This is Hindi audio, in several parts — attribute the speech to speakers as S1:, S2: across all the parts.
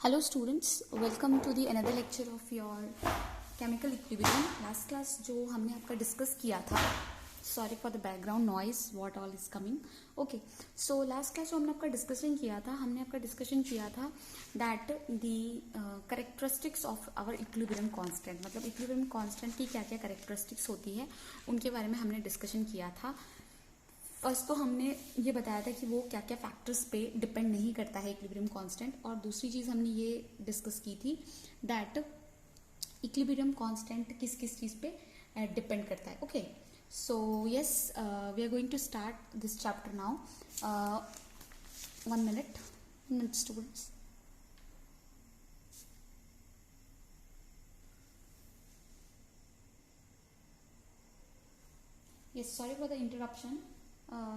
S1: Hello students, welcome to the another lecture of your chemical equilibrium. Last class जो हमने आपका डिस्कस किया था, sorry for the background noise, what all is coming. Okay, so last class जो हमने आपका डिस्कशन किया था, that the characteristics of our equilibrium constant, मतलब equilibrium constant की क्या क्या characteristics होती है उनके बारे में हमने डिस्कशन किया था. फर्स्ट तो हमने ये बताया था कि वो क्या क्या फैक्टर्स पे डिपेंड नहीं करता है इक्विलिब्रियम कांस्टेंट, और दूसरी चीज़ हमने ये डिस्कस की थी दैट इक्विलिब्रियम कांस्टेंट किस किस चीज़ पे डिपेंड करता है. Okay, so yes, we are going to start this chapter now. 1 minute students. Yes, sorry for the interruption.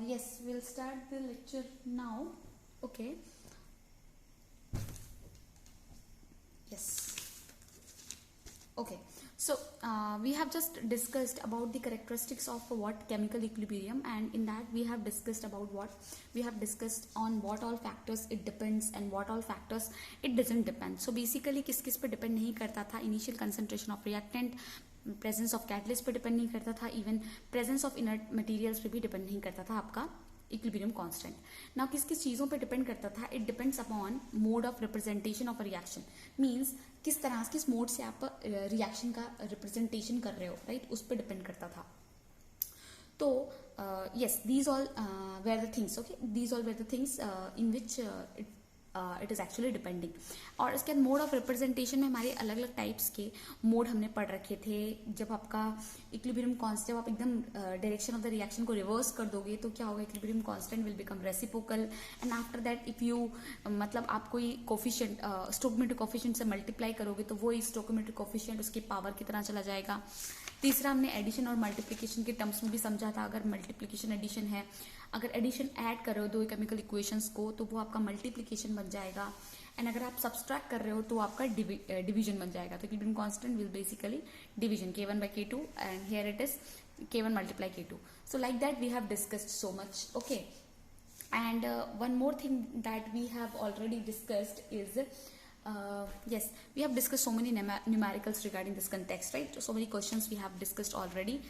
S1: Yes, we'll start the lecture now. Okay. Yes. Okay. So we have just discussed about the characteristics of what chemical equilibrium, and in that we have discussed about on what all factors it depends and what all factors it doesn't depend. So basically किस किस पे डिपेंड नहीं करता था. Initial concentration of reactant, presence of catalyst पे डिपेंड नहीं करता था, even presence of inert materials पे भी डिपेंड नहीं करता था आपका इक्विलिब्रियम कांस्टेंट. नाउ किस किस चीज़ों पे डिपेंड करता था? It depends upon mode of representation of a reaction. Means किस तरह किस मोड से आप रिएक्शन का रिप्रेजेंटेशन कर रहे हो, राइट, उस पर डिपेंड करता था. तो yes, these all where the things. Okay, these all where the things in which it is actually depending. और इसके बाद मोड ऑफ रिप्रेजेंटेशन में हमारे अलग अलग टाइप्स के मोड हमने पढ़ रखे थे. जब आपका इक्विलिब्रियम कांस्टेंट, जब आप एकदम डायरेक्शन ऑफ द रिएक्शन को रिवर्स कर दोगे तो क्या होगा? Equilibrium constant will become reciprocal, and after that if you मतलब आप कोई कोफिशिएंट स्टोइकोमेट्रिक कोफिशिएंट से मल्टीप्लाई करोगे तो वो स्टोइकोमेट्रिक कोफिशिएंट उसकी पावर की तरह चला जाएगा. तीसरा हमने एडिशन और मल्टीप्लिकेशन के टर्म्स में भी समझा था. अगर मल्टीप्लिकेशन एडिशन है, अगर एडिशन ऐड कर रहे हो दो केमिकल इक्वेशंस को तो वो आपका मल्टीप्लिकेशन बन जाएगा, एंड अगर आप सब्सट्रैक्ट कर रहे हो तो आपका डिवीजन बन जाएगा. तो equilibrium constant will basically division K1/K2, and here it is K1 × K2. So like that we have discussed so much. Okay, and one more thing that we have already discussed is yes, we have discussed so many numericals regarding this context, right? So many questions we have discussed already.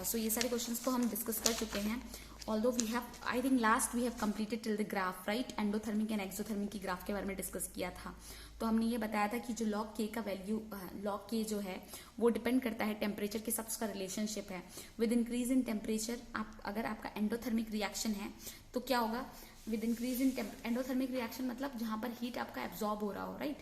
S1: So ये सारे questions तो हम discuss कर चुके हैं. Although we have, I think last we have completed till the graph, right? Endothermic and exothermic की ग्राफ के बारे में डिस्कस किया था. तो हमने ये बताया था कि जो log K का वैल्यू, log K जो है वो डिपेंड करता है टेम्परेचर के साथ. उसका रिलेशनशिप है विद इंक्रीज इन टेम्परेचर. आप अगर आपका एंडोथर्मिक रिएक्शन है तो क्या होगा? With increase in endothermic reaction मतलब जहाँ पर हीट आपका एब्जॉर्ब हो रहा हो, राइट?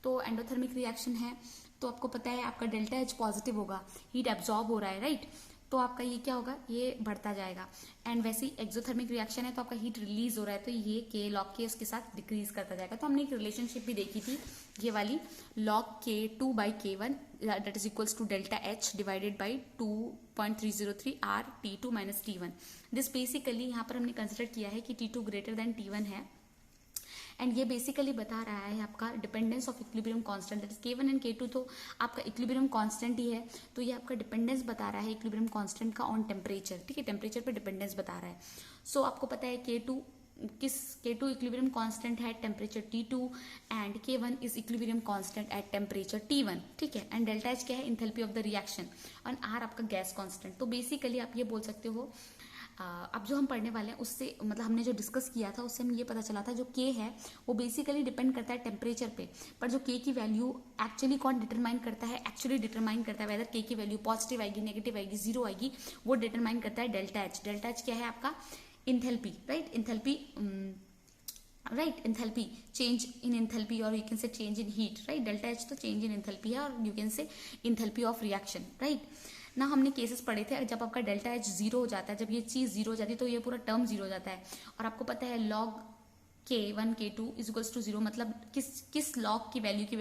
S1: तो एंडोथर्मिक रिएक्शन है तो आपको पता है आपका डेल्टा एच पॉजिटिव होगा, हीट एब्जॉर्ब हो रहा है, राइट? तो आपका ये क्या होगा? ये बढ़ता जाएगा. एंड वैसे ही एक्सोथर्मिक रिएक्शन है तो आपका हीट रिलीज हो रहा है तो ये के log K उसके साथ डिक्रीज करता जाएगा. तो हमने एक रिलेशनशिप भी देखी थी ये वाली, log K2/K1 that is equals to delta H divided by 2.303 R T2 - T1. This basically यहाँ पर हमने कंसिडर किया है कि T2 ग्रेटर देन T1 है, एंड ये बेसिकली बता रहा है आपका dependence of equilibrium constant. That is K1 and K2 तो आपका इक्विलिब्रियम कांस्टेंट ही है, तो ये आपका डिपेंडेंस बता रहा है इक्विलिब्रियम कांस्टेंट का ऑन टेम्परेचर. ठीक है, टेम्परेचर पे डिपेंडेंस बता रहा है. सो आपको पता है K2 इक्विलिब्रियम कांस्टेंट है temperature T2, and K1 is equilibrium constant at temperature T1. ठीक है, एंड डेल्टा एच क्या है? इंथैल्पी ऑफ द रिएक्शन, और R आपका गैस कांस्टेंट. तो बेसिकली आप ये बोल सकते हो, अब जो हम पढ़ने वाले हैं उससे मतलब हमने जो डिस्कस किया था उससे हमें ये पता चला था जो K है वो बेसिकली डिपेंड करता है टेम्परेचर पे, पर जो K की वैल्यू एक्चुअली कौन डिटरमाइन करता है? एक्चुअली डिटरमाइन करता है वेदर K की वैल्यू पॉजिटिव आएगी, नेगेटिव आएगी, जीरो आएगी, वो डिटरमाइन करता है डेल्टा एच. डेल्टा एच क्या है? आपका enthalpy, right? Enthalpy change in enthalpy, और you can say change in heat, right? Delta H तो चेंज इन इंथैल्पी है, और you can say enthalpy of reaction, right? ना हमने केसेस पढ़े थे जब आपका डेल्टा एच जीरो हो जाता है, जब ये चीज जीरो हो जाती है तो ये पूरा टर्म जीरो हो जाता है. और आपको पता है log K1 K2 is equals to zero, मतलब किस log की वैल्यू की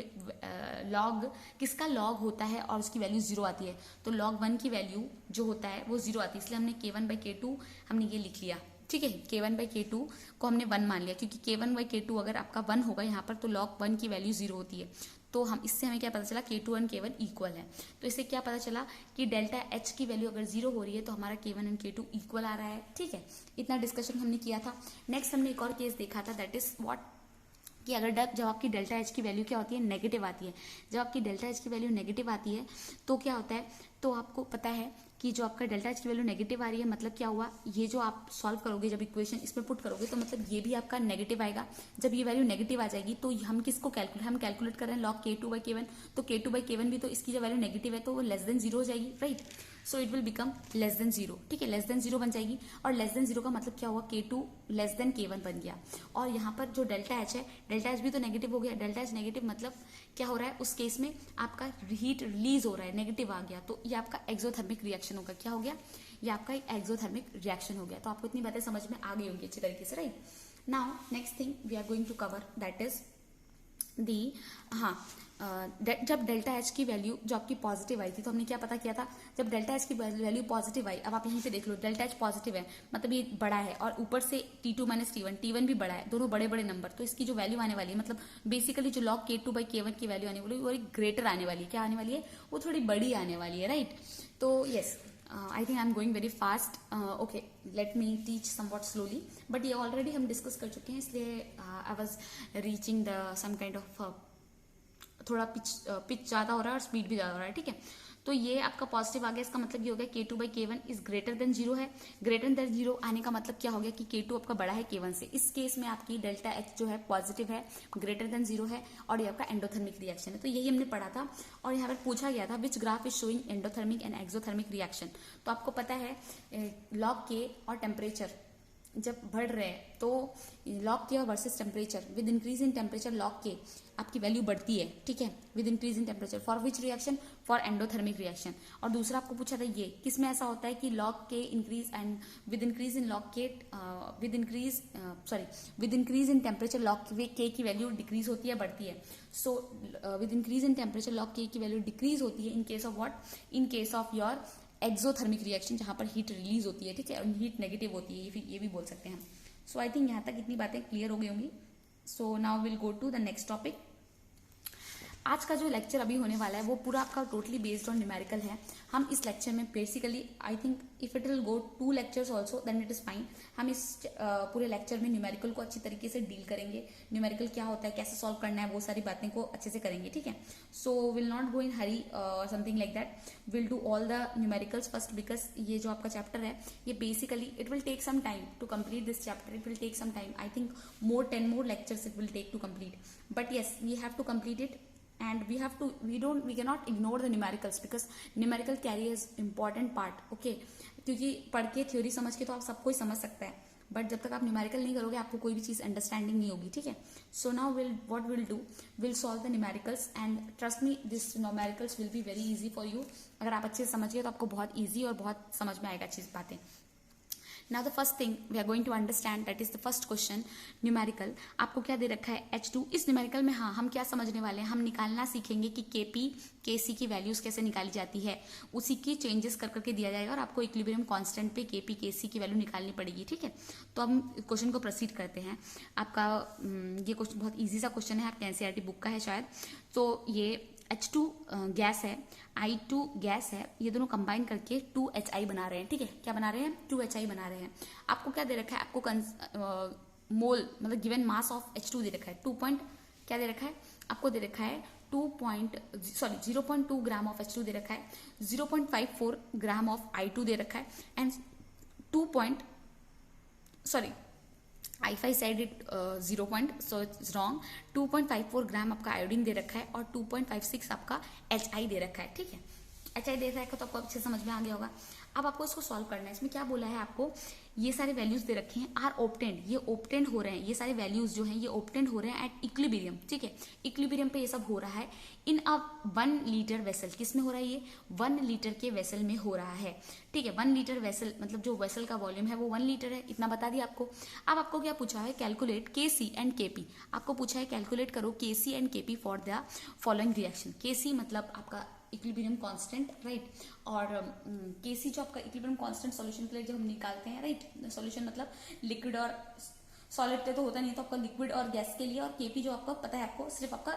S1: log किसका log होता है और उसकी वैल्यू जीरो आती है. तो log 1 की वैल्यू जो होता है वो जीरो आती है, इसलिए हमने K1/K2 हमने ये लिख लिया. ठीक है, K1/K2 को हमने 1 मान लिया, क्योंकि K1/K2 अगर आपका 1 होगा यहाँ पर तो log 1 की वैल्यू जीरो होती है. तो हम इससे हमें क्या पता चला? K2 और K1 इक्वल है. तो इससे क्या पता चला कि डेल्टा एच की वैल्यू अगर जीरो हो रही है तो हमारा K1 एंड K2 इक्वल आ रहा है. ठीक है, इतना डिस्कशन हमने किया था. नेक्स्ट हमने एक और केस देखा था, दैट इज व्हाट कि अगर जब आपकी डेल्टा एच की वैल्यू क्या होती है, नेगेटिव आती है, जब आपकी डेल्टा एच की वैल्यू नेगेटिव आती है तो क्या होता है, तो आपको पता है कि जो आपका डेल्टा एच की वैल्यू नेगेटिव आ रही है, मतलब क्या हुआ, ये जो आप सॉल्व करोगे, जब इक्वेशन इसमें पुट करोगे तो मतलब ये भी आपका नेगेटिव आएगा। जब ये वैल्यू नेगेटिव आ जाएगी तो हम किसको हम कैलकुलेट कर रहे हैं log k2 by k1, तो k2 by k1 भी तो इसकी जो वैल्यू नेगेटिव है तो वो लेस देन जीरो हो जाएगी, right. So it will become less than zero, ठीक है, लेस देन जीरो बन जाएगी। और लेस देन जीरो का मतलब क्या हुआ, k2 लेस देन k1 बन गया। और यहाँ पर जो डेल्टा एच है, डेल्टा एच भी तो नेगेटिव हो गया। डेल्टा एच नेगेटिव मतलब क्या हो रहा है, उस केस में आपका हीट रिलीज हो रहा है, नेगेटिव आ गया, तो ये आपका एक्सोथर्मिक रिएक्शन होगा। क्या हो गया, ये आपका एक एक्सोथर्मिक रिएक्शन हो गया। तो आपको इतनी बातें समझ में आ गई होंगी अच्छी तरीके से, right. Now next thing we are going to cover, that is the, जब डेल्टा एच की वैल्यू जो आपकी पॉजिटिव आई थी, तो हमने क्या पता किया था, जब डेल्टा एच की वैल्यू पॉजिटिव आई, अब आप यहीं पे देख लो डेल्टा एच पॉजिटिव है, मतलब ये बड़ा है, और ऊपर से T2 माइनस T1 भी बड़ा है, दोनों बड़े बड़े नंबर, तो इसकी जो वैल्यू आने वाली है, मतलब बेसिकली जो log k2 by k1 की वैल्यू आने वाली है वो एक ग्रेटर आने वाली है। क्या आने वाली है, वो थोड़ी बड़ी आने वाली है, राइट। तो yes, I think I am going very fast, okay, let me teach somewhat slowly, but ये ऑलरेडी हम डिस्कस कर चुके हैं, इसलिए I was reaching the some kind of थोड़ा पिच ज़्यादा हो रहा है और स्पीड भी ज़्यादा हो रहा है, ठीक है। तो ये आपका पॉजिटिव आ गया, इसका मतलब ये हो गया k2 by k1 is greater than zero है। ग्रेटर देन जीरो आने का मतलब क्या हो गया कि k2 आपका बड़ा है k1 से। इस केस में आपकी डेल्टा एच जो है पॉजिटिव है, ग्रेटर देन जीरो है, और ये आपका एंडोथर्मिक रिएक्शन है। तो यही हमने पढ़ा था, और यहाँ पर पूछा गया था which graph is showing endothermic and exothermic reaction. तो आपको पता है log k और टेम्परेचर जब बढ़ रहे हैं तो log k versus temperature, with increase in temperature log k आपकी वैल्यू बढ़ती है, ठीक है, with increase in temperature for which reaction, for endothermic reaction. और दूसरा आपको पूछा था ये किस में ऐसा होता है कि log k increase and with increase in log k with increase in temperature log k की वैल्यू डिक्रीज होती है, बढ़ती है। So with increase in temperature log k की वैल्यू डिक्रीज होती है in case of what, in case of your exothermic reaction, जहां पर हीट रिलीज होती है, ठीक है, और हीट नेगेटिव होती है, ये भी बोल सकते हैं। सो आई थिंक यहाँ तक इतनी बातें क्लियर हो गई होंगी। So now will go to the next topic. आज का जो लेक्चर अभी होने वाला है वो पूरा आपका टोटली बेस्ड ऑन न्यूमेरिकल है। हम इस लेक्चर में basically I think if it will go 2 lectures also then it is fine. हम इस पूरे लेक्चर में न्यूमेरिकल को अच्छी तरीके से डील करेंगे, न्यूमेरिकल क्या होता है, कैसे सॉल्व करना है, वो सारी बातें को अच्छे से करेंगे, ठीक है। So will not go in hurry something like that, will do all the numericals first, because ये जो आपका चैप्टर है ये basically it will take some time to complete this chapter, it will take some time, I think 10 more lectures it will take to complete, but yes we have to complete it, and we cannot ignore the numericals because numerical carries important part, okay। क्योंकि पढ़ के थ्योरी समझ के तो आप सब कुछ समझ सकते हैं, बट जब तक आप न्यूमेरिकल नहीं करोगे आपको कोई भी चीज अंडरस्टैंडिंग नहीं होगी, ठीक है। सो now what will do, will solve the numericals and trust me this numericals will be very easy for you. अगर आप अच्छे से समझिए तो आपको बहुत ईजी और बहुत समझ में आएगा अच्छी बातें। Now the first thing we are going to understand, that is the first question, numerical। आपको क्या दे रखा है H2। इस न्यूमेरिकल में हाँ हम क्या समझने वाले हैं, हम निकालना सीखेंगे कि Kp Kc की वैल्यूज कैसे निकाली जाती है, उसी की चेंजेस कर करके दिया जाएगा और आपको इक्विलिब्रियम कांस्टेंट पे Kp Kc की वैल्यू निकालनी पड़ेगी, ठीक है। तो हम क्वेश्चन को प्रोसीड करते हैं। आपका ये क्वेश्चन बहुत ईजी सा क्वेश्चन है, आपके एनसीईआरटी बुक का है शायद। तो ये H2 गैस है, I2 गैस है, ये दोनों कंबाइन करके 2HI बना रहे हैं, ठीक है। क्या बना रहे हैं, 2HI बना रहे हैं। आपको क्या दे रखा है, आपको मोल मतलब गिवन मास ऑफ H2 दे रखा है क्या दे रखा है, आपको दे रखा है 0.2 ग्राम ऑफ H2 दे रखा है, 0.54 ग्राम ऑफ I2 दे रखा है, and if I said it 0 point, so it's wrong। 2.54 ग्राम आपका आयोडीन दे रखा है और 2.56 आपका HI दे रखा है, ठीक है। HI दे रखा है तो आपको अच्छे समझ में आ गया होगा। अब आपको इसको सॉल्व करना है। इसमें क्या बोला है आपको, ये सारे वैल्यूज दे रखे हैं, आर ऑब्टेन्ड, ये ऑब्टेन्ड हो रहे हैं, ये सारे वैल्यूज जो हैं ये ऑब्टेन्ड हो रहे हैं एट इक्विलिब्रियम, ठीक है। इक्विलिब्रियम पे ये सब हो रहा है इन अ 1 लीटर वेसल। किस में हो रहा है ये, 1 लीटर के वेसल में हो रहा है, ठीक है। 1 लीटर वेसल मतलब जो वेसल का वॉल्यूम है वो 1 लीटर है, इतना बता दिया आपको। अब आपको क्या पूछा है, कैलकुलेट Kc एंड Kp। आपको पूछा है कैलकुलेट करो Kc and Kp for the following reaction. Kc मतलब आपका इक्विलिब्रियम कांस्टेंट, राइट, और Kc जो आपका इक्विलिब्रियम कांस्टेंट सॉल्यूशन के लिए जो हम निकालते हैं, राइट। सॉल्यूशन मतलब लिक्विड और सॉलिड पे तो होता नहीं है, तो आपका लिक्विड और गैस के लिए, और केपी जो आपको पता है, आपको सिर्फ आपका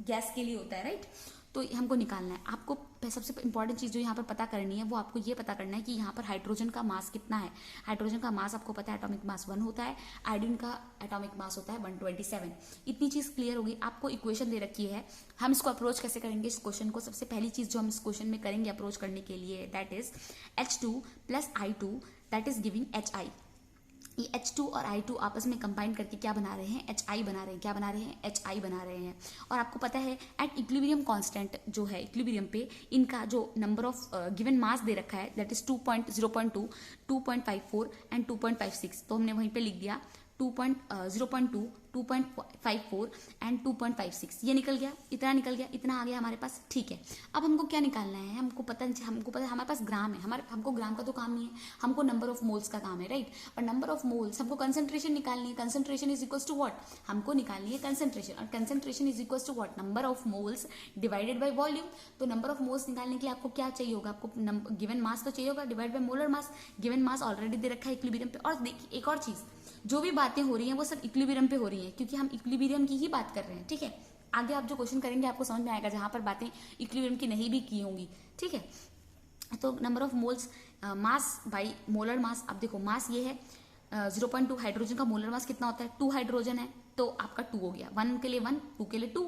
S1: गैस के लिए होता है, राइट। तो हमको निकालना है। आपको सबसे इंपॉर्टेंट चीज़ जो यहाँ पर पता करनी है वो आपको ये पता करना है कि यहाँ पर हाइड्रोजन का मास कितना है। हाइड्रोजन का मास आपको पता है एटॉमिक मास 1 होता है, आयोडीन का एटॉमिक मास होता है 127। इतनी चीज़ क्लियर होगी। आपको इक्वेशन दे रखी है, हम इसको अप्रोच कैसे करेंगे इस क्वेश्चन को। सबसे पहली चीज़ जो हम इस क्वेश्चन में करेंगे अप्रोच करने के लिए, that is H2 plus I2 that is giving HI। ये H2 और I2 आपस में कंबाइन करके क्या बना रहे हैं, HI बना रहे हैं। क्या बना रहे हैं, HI बना रहे हैं। और आपको पता है एट इक्विलिब्रियम कांस्टेंट जो है, इक्विलिब्रियम पे इनका जो नंबर ऑफ गिवन मास दे रखा है दैट इज 0.2, 2.54 एंड 2.56। तो हमने वहीं पे लिख दिया 0.2, 2.54 एंड 2.56। ये निकल गया, इतना निकल गया, इतना आ गया हमारे पास, ठीक है। अब हमको क्या निकालना है, हमको पता है हमारे पास ग्राम है, हमको ग्राम का तो काम नहीं है, हमको नंबर ऑफ मोल्स का काम है, राइट। और नंबर ऑफ मोल्स हमको कंसंट्रेशन निकालनी है। Concentration is equal to what, हमको निकालनी है कंसंट्रेशन, और concentration is equal to what, number of moles divided by volume. तो नंबर ऑफ मोल्स निकालने के लिए आपको क्या चाहिए होगा, आपको गिवन मास तो चाहिए होगा, divide by molar mass. Given mass already दे रखा है इक्विलिब्रियम पे। और देखिए एक और चीज, जो भी बातें हो रही हैं वो सब इक्विलिब्रियम पे हो रही हैं, क्योंकि हम इक्विलिब्रियम की ही बात कर रहे हैं, ठीक है। आगे आप जो क्वेश्चन करेंगे आपको समझ में आएगा जहां पर बातें इक्विलिब्रियम की नहीं भी की होंगी, ठीक है। तो number of moles mass by molar mass. अब देखो मास ये है 0.2, हाइड्रोजन का मोलर मास कितना होता है, 2 हाइड्रोजन है तो आपका 2 हो गया, 1 के लिए 1, 2 के लिए 2,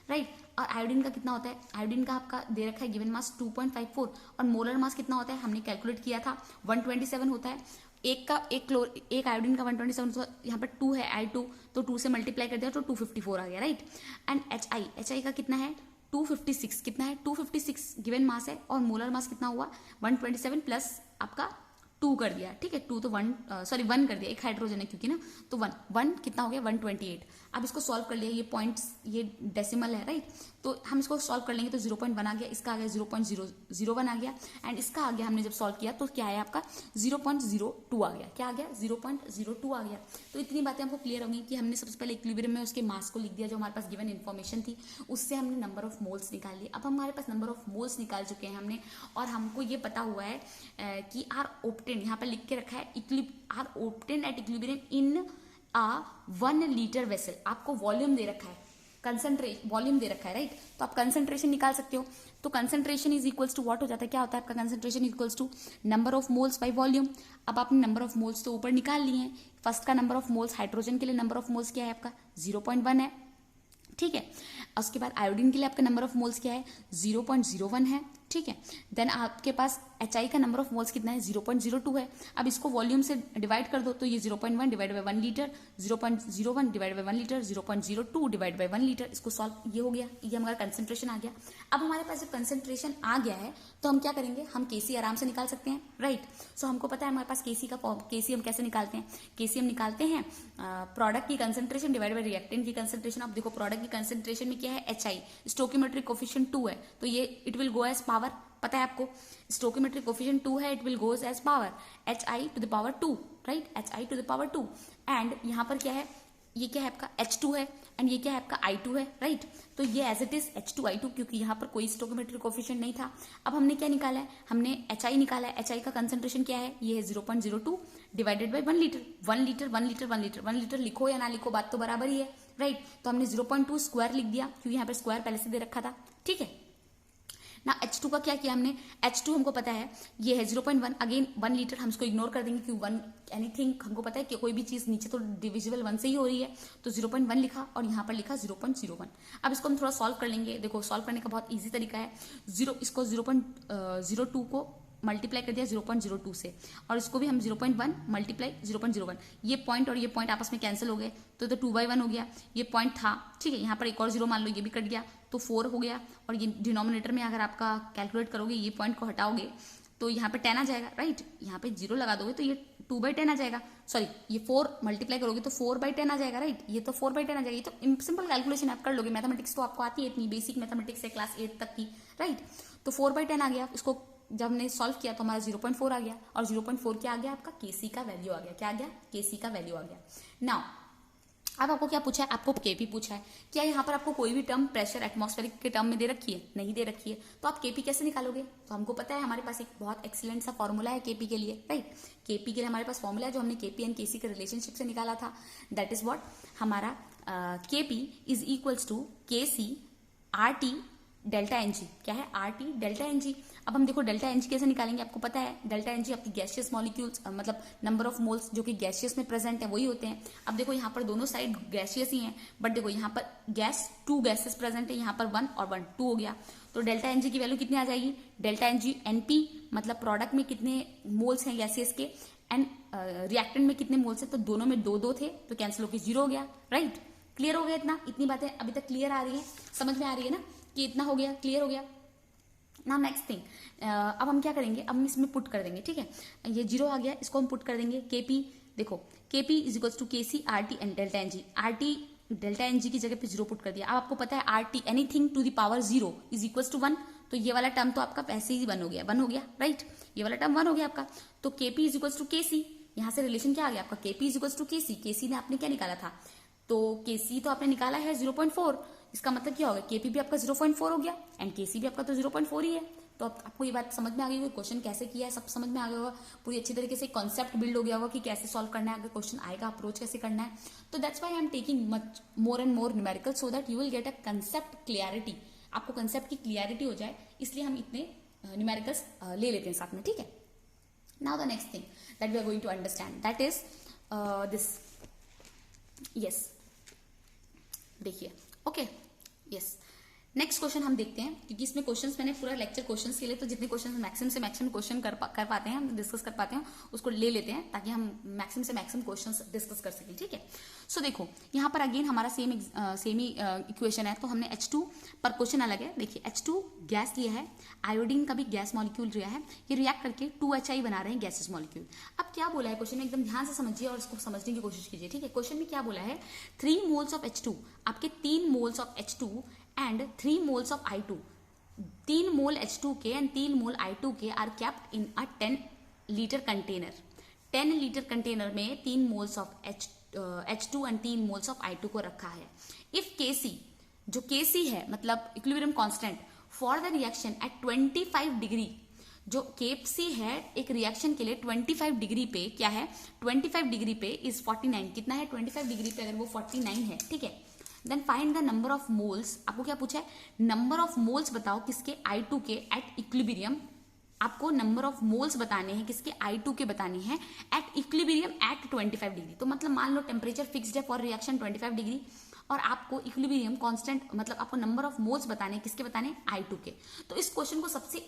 S1: राइट। और आयोडीन का कितना होता है, आयोडीन का आपका दे रखा है गिवन मास 2.54, और मोलर मास कितना होता है हमने कैलकुलेट किया था 127 होता है। एक आयोडीन का 127, तो यहाँ पर 2 है I2, तो 2 से मल्टीप्लाई कर दिया तो 254 आ गया, राइट। एंड HI का कितना है 256, कितना है 256 गिवन मास है, और मोलर मास कितना हुआ 127 प्लस आपका 2 कर दिया, ठीक है। 2 तो 1 कर दिया, एक हाइड्रोजन है क्योंकि ना, तो 1 कितना हो गया 128। अब इसको सॉल्व कर लिया, ये पॉइंट्स ये डेसिमल है, राइट। तो हम इसको सॉल्व कर लेंगे तो 0.1 आ गया, इसका आ गया 0.001 आ गया, एंड इसका आ गया, हमने जब सॉल्व किया तो क्या है आपका 0.02 आ गया। क्या आ गया 0.02 आ गया। तो इतनी बातें हमको क्लियर होंगी कि हमने सबसे पहले इक्विलिब्रियम में उसके मास को लिख दिया जो हमारे पास गिवन इन्फॉर्मेशन थी, उससे हमने नंबर ऑफ मोल्स निकाल लिए। अब हमारे पास नंबर ऑफ मोल्स निकाल चुके हैं हमने, और हमको ये पता हुआ है कि आर ऑब्टेन, यहाँ पर लिख के रखा है are obtain at equilibrium in a 1 litre vessel. आपको वॉल्यूम दे रखा है, वॉल्यूम दे रखा है, राइट। तो आप कंसंट्रेशन निकाल सकते हो। तो concentration is equals to what हो जाता है, क्या होता है आपका concentration equals to number of moles by volume. अब आपने नंबर ऑफ मोल्स तो ऊपर निकाल लिए हैं। फर्स्ट का नंबर ऑफ मोल्स, हाइड्रोजन के लिए नंबर ऑफ मोल्स क्या है आपका 0.1 है, ठीक है। उसके बाद आयोडीन के लिए आपका नंबर ऑफ मोल्स क्या है 0.01 है, ठीक है। देन आपके पास HI का नंबर ऑफ मोल्स कितना है 0.02 है। अब इसको वॉल्यूम से डिवाइड कर दो तो ये 0.1 divide by 1 litre, 0.01 divide by 1 litre, 0.02 divide by 1 litre. इसको सॉल्व, ये हो गया, ये हमारा कंसंट्रेशन आ गया। अब हमारे पास जब कंसंट्रेशन आ गया है तो हम क्या करेंगे, हम Kc आराम से निकाल सकते हैं, राइट। सो हमको पता है हमारे पास Kc हम कैसे निकालते हैं, Kc हम निकालते हैं प्रोडक्ट की कंसंट्रेशन डिवाइड बाय रिएक्टेंट की कंसंट्रेशन। अब देखो प्रोडक्ट की कंसंट्रेशन में क्या है HI, स्टोकियोमेट्रिक कोफिशिएंट 2 है, तो ये it will go as power, पता है आपको स्टोकियोमेट्रिक कोफिशिएंट 2 है, it will goes as power HI to the power 2, right, HI to the power 2। And यहाँ पर क्या है, ये क्या है आपका H2 है, एंड ये क्या है आपका I2 है, राइट। तो ये एज इट इज H2I2 क्योंकि यहाँ पर कोई स्टोकियोमेट्रिक कोफिशिएंट नहीं था। अब हमने क्या निकाला है, हमने HI निकाला है। HI का कंसंट्रेशन क्या है, ये है 0.02 डिवाइडेड बाय 1 लीटर। 1 लीटर लिखो या ना लिखो बात तो बराबर ही है, राइट। तो हमने 0.2 स्क्वायर लिख दिया क्योंकि यहाँ पर स्क्वायर पहले से दे रखा था, ठीक है ना। H2 का क्या किया हमने, H2 हमको पता है ये है 0.1, अगेन 1 लीटर, हम इसको इग्नोर कर देंगे क्योंकि 1 एनीथिंग हमको पता है कि कोई भी चीज नीचे तो डिविजिबल 1 से ही हो रही है, तो 0.1 लिखा और यहाँ पर लिखा 0.01। अब इसको हम थोड़ा सॉल्व कर लेंगे। देखो सॉल्व करने का बहुत ईजी तरीका है, इसको 0.02 को मल्टीप्लाई कर दिया 0.02 से, और इसको भी हम 0.1 मल्टीप्लाई 0.01, ये पॉइंट और ये पॉइंट आपस में कैंसिल हो गए तो 2/1 हो गया। ये पॉइंट था, ठीक है, यहाँ पर एक और 0 मान लो, ये भी कट गया तो 4 हो गया। और ये डिनोमिनेटर में अगर आपका कैलकुलेट करोगे, ये पॉइंट को हटाओगे तो यहाँ पे 10 आ जाएगा, राइट। यहाँ पे 0 लगा दोगे तो ये 2/10 आ जाएगा, सॉरी ये 4 मल्टीप्लाई करोगे तो 4/10 आ जाएगा, राइट। ये तो 4/10 आ जाएगा। ये तो सिंपल कैलकुलेशन आप कर लोगे, मैथमेटिक्स तो आपको आती है, इतनी बेसिक मैथमेटिक्स है क्लास 8 तक की, राइट। तो 4/10 आ गया। इसको जब हमने सॉल्व किया तो हमारा 0.4 आ गया, और 0.4 क्या आ गया आपका Kc का वैल्यू आ गया। क्या आ गया, Kc का वैल्यू आ गया। नाउ अब आपको क्या पूछा है, आपको केपी पूछा है। क्या यहाँ पर आपको कोई भी टर्म प्रेशर एटमॉस्फेरिक के टर्म में दे रखी है? नहीं दे रखी है। तो आप केपी कैसे निकालोगे? तो हमको पता है हमारे पास एक बहुत एक्सीलेंट सा फॉर्मूला है केपी के लिए, राइट। केपी के लिए हमारे पास फॉर्मूला है जो हमने केपी एंड केसी के रिलेशनशिप से निकाला था। दैट इज व्हाट हमारा KP is equals to KC R T delta NG. क्या है? R T delta NG. अब हम देखो डेल्टा एनजी कैसे निकालेंगे, आपको पता है डेल्टा एनजी आपकी गैसियस मॉलिक्यूल्स मतलब नंबर ऑफ मोल्स जो कि गैसियस में प्रेजेंट है वही होते हैं। अब देखो यहाँ पर दोनों साइड गैसियस ही हैं, बट देखो यहाँ पर गैस 2 गैसेस प्रेजेंट है, यहाँ पर 1 और 1 2 हो गया। तो डेल्टा एनजी की वैल्यू कितनी आ जाएगी? डेल्टा एनजी एनपी मतलब प्रोडक्ट में कितने मोल्स हैं गैसियस के, एंड रिएक्टेंट में कितने मोल्स हैं, तो दोनों में 2 थे तो कैंसिल होकर 0 हो गया, राइट। क्लियर हो गया? इतनी बातें अभी तक क्लियर आ रही है, समझ में आ रही है ना कि इतना हो गया, क्लियर हो गया ना। नेक्स्ट थिंग, अब हम क्या करेंगे, अब हम इसमें पुट कर देंगे, ठीक है। ये 0 आ गया, इसको हम पुट कर देंगे। केपी देखो KP is equals to KC R T and delta NG. R T delta NG की जगह पे 0 पुट कर दिया। अब आपको पता है R T anything to the power 0 is equals to 1, तो ये वाला टर्म तो आपका वैसे ही 1 हो गया, राइट। ये वाला टर्म 1 हो गया आपका। तो केपी इज इक्वल्स टू केसी, यहाँ से रिलेशन क्या आ गया आपका? केपी इज इक्वल्स टू केसी। केसी ने आपने क्या निकाला था? तो केसी तो आपने निकाला है 0.4, इसका मतलब क्या होगा? केपी भी आपका 0.4 हो गया एंड केसी भी आपका तो 0.4 ही है। तो आपको ये बात समझ में आ गई होगी, क्वेश्चन कैसे किया है सब समझ में आ गया होगा, पूरी अच्छी तरीके से कॉन्सेप्ट बिल्ड हो गया होगा कि कैसे सॉल्व करना है, अगर क्वेश्चन आएगा अप्रोच कैसे करना है। तो that's why I am taking much more and more numerical so that you will get a concept clarity. आपको कंसेप्ट की क्लियरिटी हो जाए, इसलिए हम इतने न्यूमेरिकल्स ले लेते हैं साथ में, ठीक है। Now the next thing that we are going to understand that is this, yes देखिए, ओके यस। नेक्स्ट क्वेश्चन हम देखते हैं, क्योंकि इसमें क्वेश्चंस मैंने पूरा लेक्चर क्वेश्चंस के लिए तो जितने क्वेश्चन मैक्सिमम से मैक्सिमम क्वेश्चन कर पाते हैं, हम डिस्कस कर पाते हैं, उसको ले लेते हैं ताकि हम मैक्सिमम से मैक्सिमम क्वेश्चंस डिस्कस कर सकें, ठीक है। सो देखो यहाँ पर अगेन हमारा सेम ही इक्वेशन है, तो हमने H2 पर क्वेश्चन अलग है। देखिए H2 गैस लिया है, आयोडीन का भी गैस मॉलिक्यूल लिया है, ये रिएक्ट करके 2HI बना रहे हैं गैसेस मॉलिक्यूल। अब क्या बोला है क्वेश्चन में, एकदम ध्यान से समझिए और इसको समझने की कोशिश कीजिए, ठीक है। क्वेश्चन में क्या बोला है, 3 मोल्स ऑफ H2, आपके 3 moles of H2 and 3 moles of I2, 3 mole H2 के एंड 3 मोल I2 के are kept in a 10 litre container. 10 litre container में 3 moles of H2 and 3 moles of I2 को रखा है। इफ Kc, जो Kc है मतलब equilibrium constant for the reaction at 25 degree, जो Kc है एक रिएक्शन के लिए 25 डिग्री पे क्या है, 25 डिग्री पे इज 49, कितना है 25 डिग्री पे अगर वो 49 है, ठीक है। Then find the number of moles, आपको क्या पूछा है, नंबर ऑफ मोल्स बताओ किसके, I2 के एट इक्विलिब्रियम। आपको नंबर ऑफ मोल्स बताने हैं किसके, I2 के बताने हैं एट इक्विलिब्रियम एट 25 डिग्री। तो मतलब मान लो टेम्परेचर फिक्स्ड है फॉर रिएक्शन 25 डिग्री और आपको इक्विलिब्रियम कांस्टेंट मतलब आपको नंबर ऑफ मोल्स बताने हैं किसके बताने, I2 के। तो इस क्वेश्चन को सबसे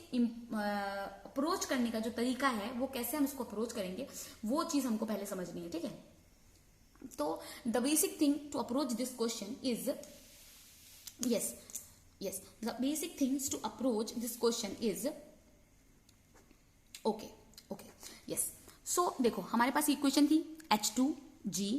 S1: अप्रोच करने का जो तरीका है वो कैसे हम इसको अप्रोच करेंगे वो चीज हमको पहले समझनी है, ठीक है। तो the basic thing to approach this question is, yes, the basic things to approach this question is, okay, yes। so देखो हमारे पास इक्वेशन थी H2G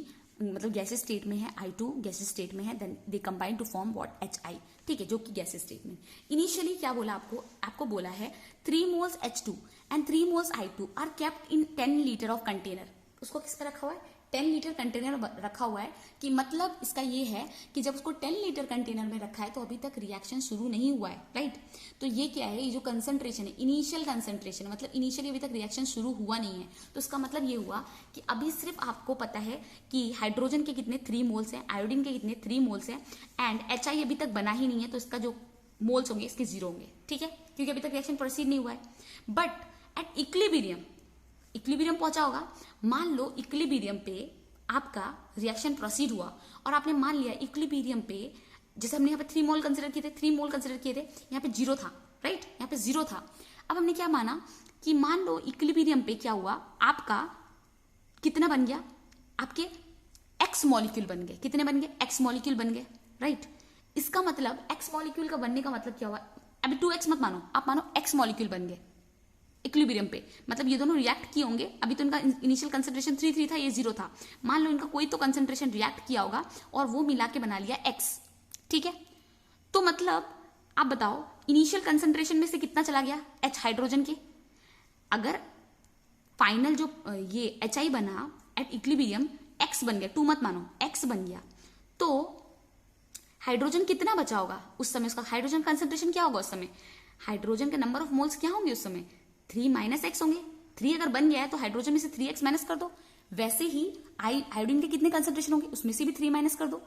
S1: मतलब गैसेस स्टेट में है, I2 गैसेस स्टेट में है, then they combine to form what HI, ठीक है, जो कि गैसेस स्टेट में। इनिशियली क्या बोला आपको बोला है 3 moles H2 and 3 moles I2 are kept in 10 litre of container. उसको किस पे रखा हुआ है, 10 लीटर कंटेनर रखा हुआ है, कि मतलब इसका ये है कि जब उसको 10 लीटर कंटेनर में रखा है तो अभी तक रिएक्शन शुरू नहीं हुआ है, राइट। तो ये क्या है, ये जो कंसंट्रेशन है इनिशियल कंसंट्रेशन, मतलब इनिशियली अभी तक रिएक्शन शुरू हुआ नहीं है। तो इसका मतलब ये हुआ कि अभी सिर्फ आपको पता है कि हाइड्रोजन के कितने 3 मोल्स हैं, आयोडीन के कितने 3 मोल्स हैं, एंड HI अभी तक बना ही नहीं है, तो इसका जो मोल्स होंगे इसके 0 होंगे, ठीक है, क्योंकि अभी तक रिएक्शन प्रोसीड नहीं हुआ है। बट एट इक्विलिब्रियम पहुंचा होगा। मान लो इक्विलिब्रियम पे आपका रिएक्शन प्रोसीड हुआ और आपने मान लिया इक्विलिब्रियम पे, जैसे हमने यहाँ पे 3 मोल कंसिडर किए थे, 3 मोल कंसिडर किए थे, यहाँ पे 0 था, राइट, यहाँ पे 0 था। अब हमने क्या माना कि मान लो इक्विलिब्रियम पे क्या हुआ, आपका कितना बन गया, आपके X मॉलिक्यूल बन गए, कितने बन गए, X मॉलिक्यूल बन गए, राइट। इसका मतलब X मॉलिक्यूल का बनने का मतलब क्या हुआ, अभी 2X मत मानो, आप मानो X मॉलिक्यूल बन गए इक्विलिब्रियम पे, मतलब ये दोनों रिएक्ट किए होंगे। अभी तो इनका इनिशियल कंसंट्रेशन 3 था, ये 0 था, मान लो इनका कोई तो कंसंट्रेशन रिएक्ट किया होगा और वो मिला के बना लिया X, ठीक है। तो मतलब आप बताओ इनिशियल कंसंट्रेशन में से कितना चला गया, H हाइड्रोजन के। अगर फाइनल जो ये HI बना एट इक्विलिब्रियम X बन गया, 2 मत मानो, X बन गया, तो हाइड्रोजन कितना बचा होगा उस समय, उसका हाइड्रोजन कंसेंट्रेशन क्या होगा उस समय, हाइड्रोजन के नंबर ऑफ मोल्स क्या होंगे उस समय, 3 माइनस एक्स होंगे। 3 अगर बन गया है तो हाइड्रोजन में से 3x माइनस कर दो। वैसे ही आयोडीन के कितने कंसेंट्रेशन होंगे, उसमें से भी 3 माइनस कर दो।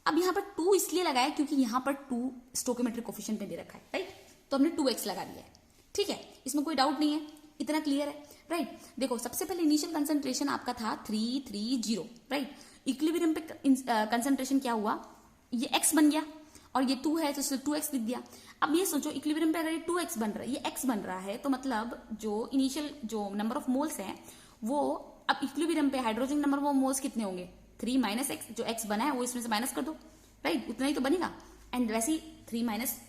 S1: अब यहाँ पर 2 इसलिए लगाया क्योंकि यहाँ पर 2 स्टोकियोमेट्रिक कोफिशिएंट में दे रखा है, राइट, तो हमने 2x लगा दिया है। ठीक है, इसमें कोई डाउट नहीं है, इतना क्लियर है, राइट। देखो सबसे पहले इनिशियल कंसेंट्रेशन आपका था 330, राइट। इक्विलिब्रियम पे कंसेंट्रेशन क्या हुआ, ये x बन गया और ये 2 है तो इसे 2x लिख दिया। अब ये सोचो इक्विलिब्रियम पे अगर ये 2x बन रहा है, ये x बन रहा है, तो मतलब जो इनिशियल जो नंबर ऑफ मोल्स हैं वो अब इक्विलिब्रियम पे हाइड्रोजन नंबर ऑफ मोल्स कितने होंगे, 3 माइनस एक्स, जो x बना है वो इसमें से माइनस कर दो, राइट, उतना ही तो बनेगा। एंड वैसे ही 3 माइनस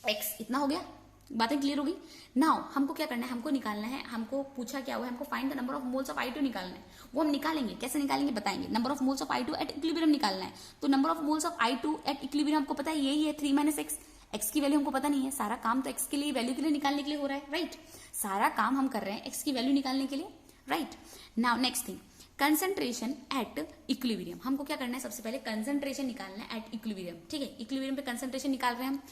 S1: एक्स इतना हो गया, बातें क्लियर होगी। नाउ हमको क्या करना है, हमको निकालना है, हमको पूछा क्या हुआ है, हमको find the number of moles of I2 निकालना है। वो हम निकालेंगे, कैसे निकालेंगे बताएंगे। Number of moles of I2 at equilibrium निकालना है। तो number of moles of I2 at equilibrium हमको पता है यही है 3 माइनस एक्स। एक्स की वैल्यू हमको पता नहीं है, सारा काम तो एक्स के लिए वैल्यू के लिए निकालने के लिए हो रहा है, राइट। सारा काम हम कर रहे हैं एक्स की वैल्यू निकालने के लिए, right. Now next thing, concentration at equilibrium. हमको क्या करना है, सबसे पहले कंसेंट्रेशन निकालना है एट इक्विलिब्रियम, ठीक है। इक्विलिब्रियम पे कंसेंट्रेशन निकाल रहे हैं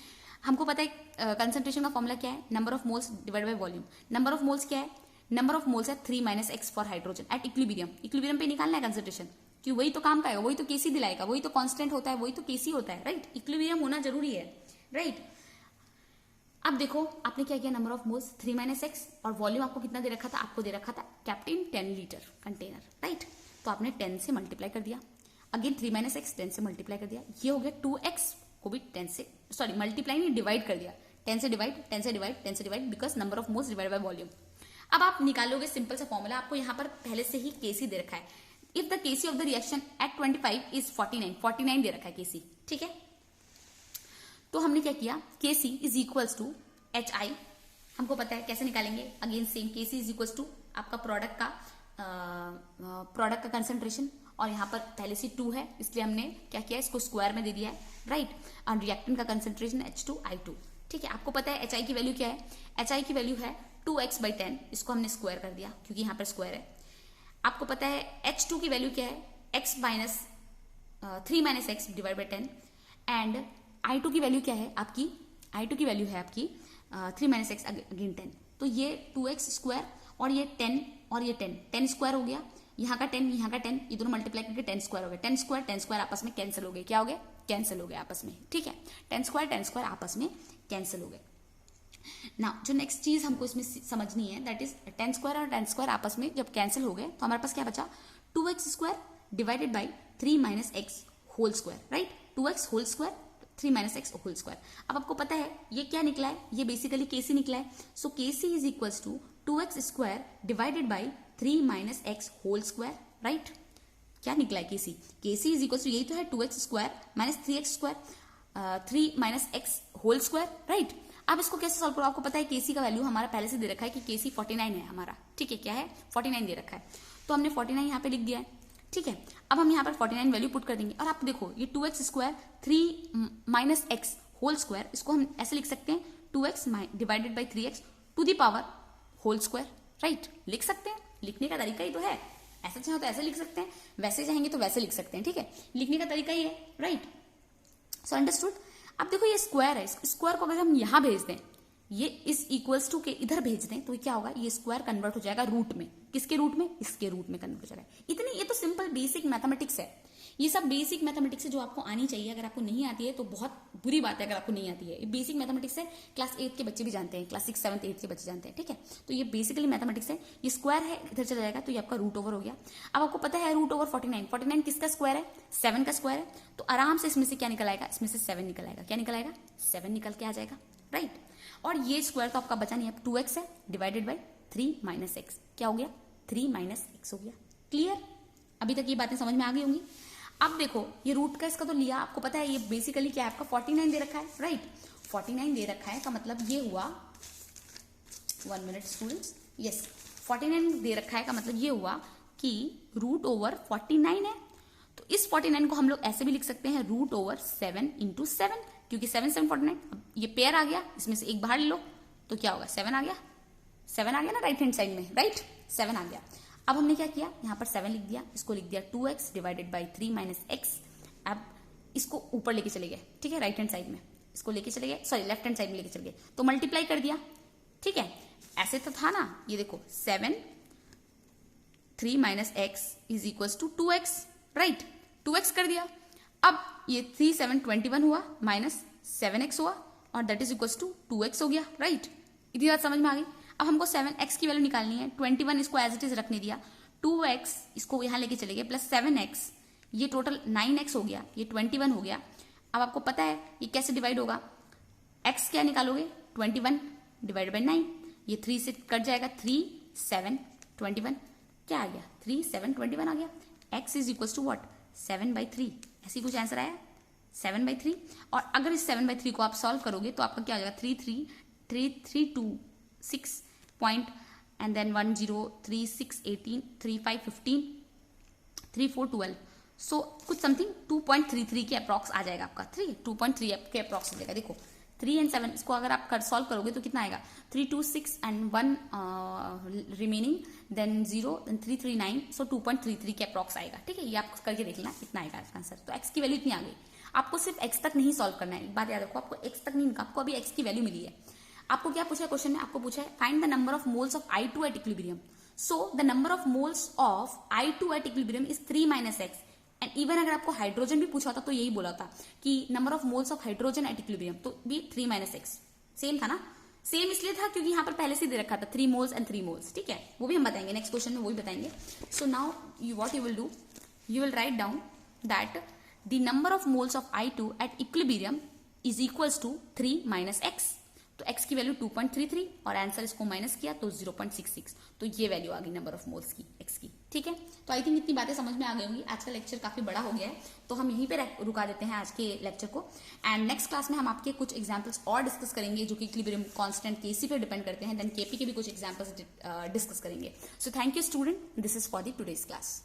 S1: हमको पता है कंसेंट्रेशन का फॉर्मूला क्या है, number of moles divide by volume. Number of moles क्या है, नंबर ऑफ मोल्स है 3 minus x for hydrogen at equilibrium. Equilibrium पे निकालना है कंसेंट्रेशन, क्योंकि वही तो काम का है, वही तो केसी दिलाएगा, वही तो कांस्टेंट होता है, वही तो केसी होता है, राइट। इक्विलिब्रियम होना जरूरी है, राइट। अब देखो आपने क्या किया, number of moles 3 minus x और वॉल्यूम आपको कितना दे रखा था, आपको दे रखा था कैप्टिन 10 लीटर कंटेनर, राइट। तो आपने 10 से मल्टीप्लाई कर दिया, अगेन 3 माइनस एक्स 10 से मल्टीप्लाई कर दिया, ये हो गया 2x को भी 10 से, सॉरी मल्टीप्लाई नहीं डिवाइड कर दिया, 10 से डिवाइड, 10 से डिवाइड, 10 से divide, because number of moles divide by volume. अब आप निकालोगे सिंपल सा फॉर्मूला, आपको यहाँ पर पहले से ही केसी दे रखा है। If the KC of the reaction at 25 is 49 दे रखा है केसी, ठीक है। तो हमने क्या किया, KC is equals to H I, हमको पता है कैसे निकालेंगे, again same KC is equals to आपका प्रोडक्ट का कंसेंट्रेशन, और यहाँ पर पहले से 2 है इसलिए हमने क्या किया, इसको स्क्वायर में दे दिया है, राइट। और रिएक्टेंट का कंसेंट्रेशन H2I2, ठीक है। आपको पता है HI की वैल्यू क्या है, HI की वैल्यू है 2x/10, इसको हमने स्क्वायर कर दिया क्योंकि यहाँ पर स्क्वायर है। आपको पता है H2 की वैल्यू क्या है, x minus 3 minus x divide by 10, and I2 की वैल्यू क्या है आपकी, I2 की वैल्यू है आपकी 3 माइनस एक्स अगेन 10, तो ये 2x स्क्वायर और ये 10 और ये 10 स्क्वायर हो गया, यहाँ का 10 यहाँ का 10, ये दोनों मल्टीप्लाई करके 10 स्क्वायर हो गया, 10 स्क्वायर आपस में कैंसिल हो गए, क्या हो गए, कैंसिल हो गए आपस में, ठीक है। 10 स्क्वायर आपस में कैंसिल हो गए। ना जो नेक्स्ट चीज हमको इसमें समझनी है, दैट इज 10 स्क्वायर और 10 स्क्वायर आपस में जब कैंसिल हो गए तो हमारे पास क्या बचा, 2x square divided by 3 minus x whole square, right. 2x whole square 3 minus x whole square. अब आपको पता है ये क्या निकला है, ये बेसिकली केसी निकला है। So KC is equals to 2x square divided by 3 minus x whole square, right. क्या निकला है KC, KC is equals to यही तो है 2x square minus 3x square 3 minus x whole square, right. अब इसको कैसे सॉल्व करो, आपको पता है केसी का वैल्यू हमारा पहले से दे रखा है कि केसी 49 है हमारा, ठीक है, क्या है 49 दे रखा है, तो हमने 49 यहाँ पे लिख दिया है, ठीक है। अब हम यहाँ पर 49 वैल्यू पुट कर देंगे, और आप देखो ये 2x square 3 minus x whole square, इसको हम ऐसे लिख सकते हैं 2x divided by 3x to the power whole square, right, लिख सकते हैं, लिखने का तरीका ही तो है, ऐसे चाहे तो ऐसे लिख सकते हैं, वैसे चाहेंगे तो वैसे लिख सकते हैं, ठीक है, लिखने का तरीका ही है, राइट। So understood. अब देखो ये स्क्वायर है, स्क्वायर को अगर हम यहां भेज दें, ये इस इक्वल्स टू के इधर भेज दें, तो क्या होगा, ये स्क्वायर कन्वर्ट हो जाएगा रूट में, किसके रूट में, इसके रूट में कन्वर्ट हो जाएगा। इतनी, ये तो सिंपल बेसिक मैथमेटिक्स है, ये सब बेसिक मैथमेटिक्स है जो आपको आनी चाहिए। अगर आपको नहीं आती है तो बहुत बुरी बात है, अगर आपको नहीं आती है, ये बेसिक मैथमेटिक्स है, क्लास 8 के बच्चे भी जानते हैं, क्लास 6, 7, 8 के बच्चे जानते हैं, ठीक है। तो ये बेसिकली मैथमेटिक्स है, ये स्क्वायर है इधर चला जाएगा तो ये आपका रूट ओवर हो गया। अब आपको पता है रूट ओवर 49 किसका स्क्वायर है, 7 का स्क्वायर है, तो आराम से इसमें से क्या निकल आएगा, इसमें से 7 निकल आएगा, क्या निकल आएगा, 7 निकल के आ जाएगा, राइट। और ये स्क्वायर तो आपका बचा नहीं है, 2x है डिवाइडेड बाई 3 माइनस एक्स, क्या हो गया, 3 माइनस एक्स हो गया। क्लियर, अभी तक ये बातें समझ में आ गई होंगी। अब देखो ये रूट का इसका तो लिया, आपको पता है ये बेसिकली क्या है आपका 49 दे रखा है, राइट। 49 दे रखा है का मतलब ये हुआ, 1 मिनट स्टूडेंट्स, यस 49 दे रखा है का मतलब ये हुआ कि रूट ओवर 49 है, तो इस 49 को हम लोग ऐसे भी लिख सकते हैं रूट ओवर 7 इंटू 7, क्योंकि 7 7 49, अब ये पेयर आ गया, इसमें से एक बाहर ले लो तो क्या होगा, 7 आ गया, 7 आ गया ना राइट हैंड साइड में, राइट, 7 आ गया। अब हमने क्या किया, यहाँ पर 7 लिख दिया, इसको लिख दिया 2x divided by 3 minus x आप इसको ऊपर लेके चले गए, ठीक है, राइट हैंड साइड में इसको लेके चले गए, सॉरी लेफ्ट हैंड साइड में लेके चले गए, तो मल्टीप्लाई कर दिया, ठीक है। ऐसे तो था ना, ये देखो 7 3 minus x is equal to 2x, right, 2x कर दिया। अब ये 3 7 21 हुआ माइनस 7x हुआ और that is equal to 2x हो गया, राइट। इतनी बात समझ में आ गई। अब हमको 7x की वैल्यू निकालनी है, 21 इसको एज इट इज रखने दिया, 2x इसको यहां लेके चले गए प्लस 7x, ये टोटल 9x हो गया, ये 21 हो गया। अब आपको पता है ये कैसे डिवाइड होगा, x क्या निकालोगे, 21 डिवाइड बाई 9, ये 3 से कट जाएगा, 3 7 21 क्या आ गया, 3 7 21 आ गया। x is equal to what, 7/3, ऐसी कुछ आंसर आया 7/3। और अगर इस 7/3 को आप सॉल्व करोगे तो आपका क्या हो जाएगा, 3 पॉइंट एंड देन 1 0 3 6 18 3 5 15 3 4 12, सो कुछ समथिंग 2.33 के अप्रॉक्स आ जाएगा आपका, 2.3 के अप्रॉक्स आ जाएगा। देखो 3 and 7 इसको अगर आप सॉल्व करोगे तो कितना आएगा, 3 2 6 and 1 रिमेनिंग, देन 0 देन 3 3 9, सो 2.33 के अप्रॉक्स आएगा, ठीक है। ये आप करके देख लेना कितना आएगा आंसर। तो x की वैल्यू इतनी आ गई। आपको सिर्फ x तक नहीं सॉल्व करना है, एक बात याद रखो, आपको x तक नहीं, आपको अभी x की वैल्यू मिली है। आपको क्या पूछा है क्वेश्चन में, आपको पूछा है find the number of moles of I2 at equilibrium. So the number of moles of I2 at equilibrium is 3 minus x. And even अगर आपको हाइड्रोजन भी पूछा होता तो यही बोला था कि number of moles of hydrogen at equilibrium, तो भी 3 माइनस एक्स, सेम था ना। सेम इसलिए था क्योंकि यहाँ पर पहले से दे रखा था 3 मोल्स एंड 3 मोल्स, ठीक है, वो भी हम बताएंगे नेक्स्ट क्वेश्चन में, वो भी बताएंगे। So now what you will do, you will write down that the number of moles of I2 at equilibrium is equals to 3 minus x. तो x की वैल्यू 2.33 और आंसर इसको माइनस किया तो 0.66, तो ये वैल्यू आ गई नंबर ऑफ मोल्स की x की, ठीक है। तो आई थिंक इतनी बातें समझ में आ गई होंगी। आज का लेक्चर काफी बड़ा हो गया है, तो हम यहीं पे रुका देते हैं आज के लेक्चर को। एंड नेक्स्ट क्लास में हम आपके कुछ एग्जांपल्स और डिस्कस करेंगे जो कि इक्विलिब्रियम कांस्टेंट केसी पे डिपेंड करते हैं, देन केपी के भी कुछ एग्जांपल्स डिस्कस करेंगे। So thank you student, this is for the today's class.